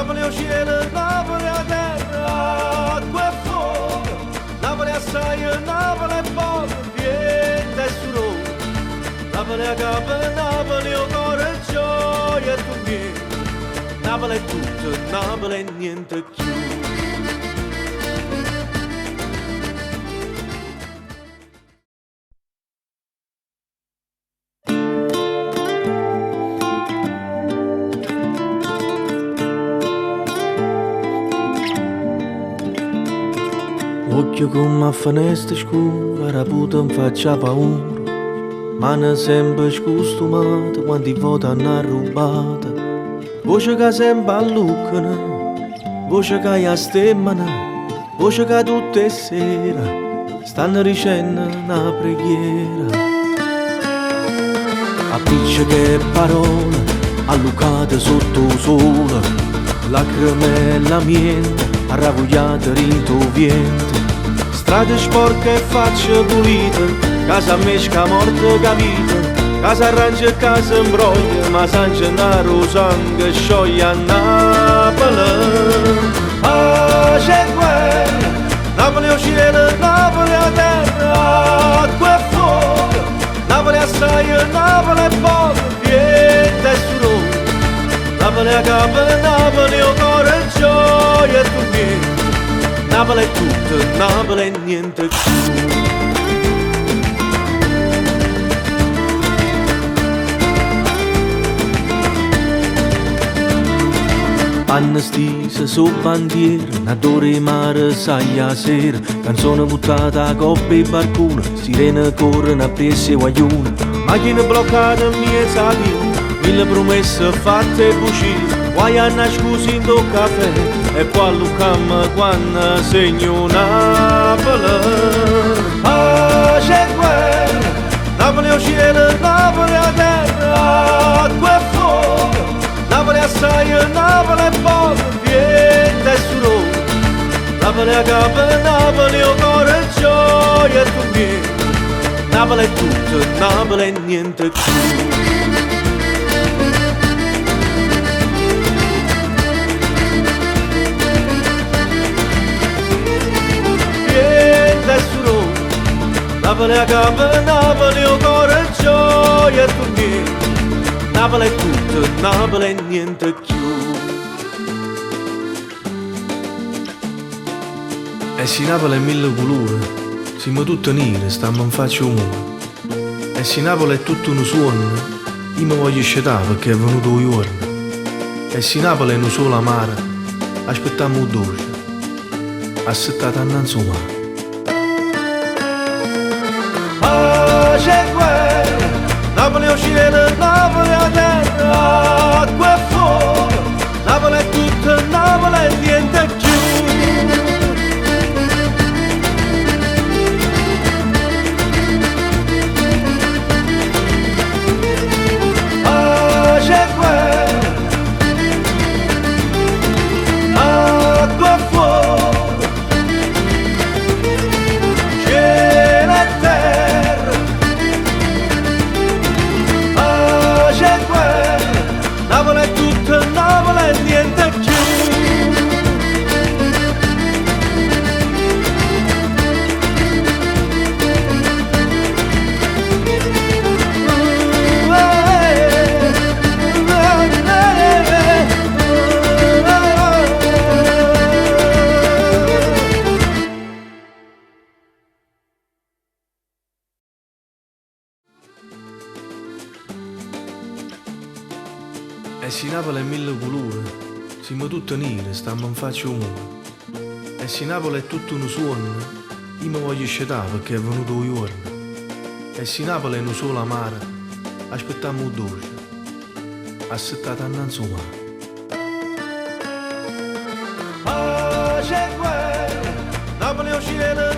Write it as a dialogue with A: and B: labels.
A: Napoli o cielo, Napoli a terra, acqua e fuoco, Napoli assai, Napoli e poco, niente e sudore, Napoli a capo, Napoli o cuore e gioia e tu vieni, Napoli è tutto, Napoli e niente più.
B: Occhio con una finestra scura, la puta mi faccia paura. Mano sempre scostumata, quanti voti hanno rubato. Voce che sempre alluccano, voce che a stemmano, voce che tutte le sere stanno dicendo una preghiera. Appiccia che parole, allucate sotto il sole, lacrime e lamiente, arrabbiate rito vento. Strade sporche e facce pulite, casa mesca morte capita, casa arrangia e casa imbroglia, ma San Gennaro sangue scioglie a Napoli. Pace e guerra, Napoli o cielo, Napoli a terra, acqua e fuoco, Napoli assai, Napoli e poco, niente e sudore, Napoli a capo, Napoli o cuore e gioia e tu vieni, Napoli è tutto, Napoli e niente più. Panna stisa su bandiera, nadore mare sai a sera, canzone buttata a coppe e barcone, sirene corrono a prese e guaglione, macchine bloccate in mezzo a via, mille promesse fatte e bucite, guai a nascusi in do caffè e poi allucamma quando segno Napoli. Pace e guerra, Napoli o cielo, Napoli a terra, acqua e fuoco, Napoli assai, Napoli e poco, niente e sudore, Napoli a capo, Napoli o cuore e gioia e tu vieni, Napoli è tutto, Napoli e niente più. Napoli a capo, Napoli o cuore e gioia e tu vieni, Napoli è tutto, Napoli e niente più. E se Napoli è mille colori, siamo tutti neri, stiamo in faccia umore. E se Napoli è tutto un suono, io mi voglio scegliere perché è venuto un giorno. E se Napoli è un solo amaro, aspettiamo un dolce, aspettata innanzi umano. Pace e guerra, Napoli o cielo, Napoli a terra, acqua e fuoco, Napoli è tutto, Napoli e niente più. Pace e guerra, acqua e fuoco, cielo e terra. Pace e guerra, Napoli è tutto, Napoli e niente più. E se Napoli è mille colori, siamo tutti neri, stiamo in faccia umore. E se Napoli è tutto un suono, io mi voglio scegliere perché è venuto un giorno. E se Napoli è un solo amaro, aspettiamo un dolce, aspettata innanzi umano. Pace e guerra, Napoli o cielo,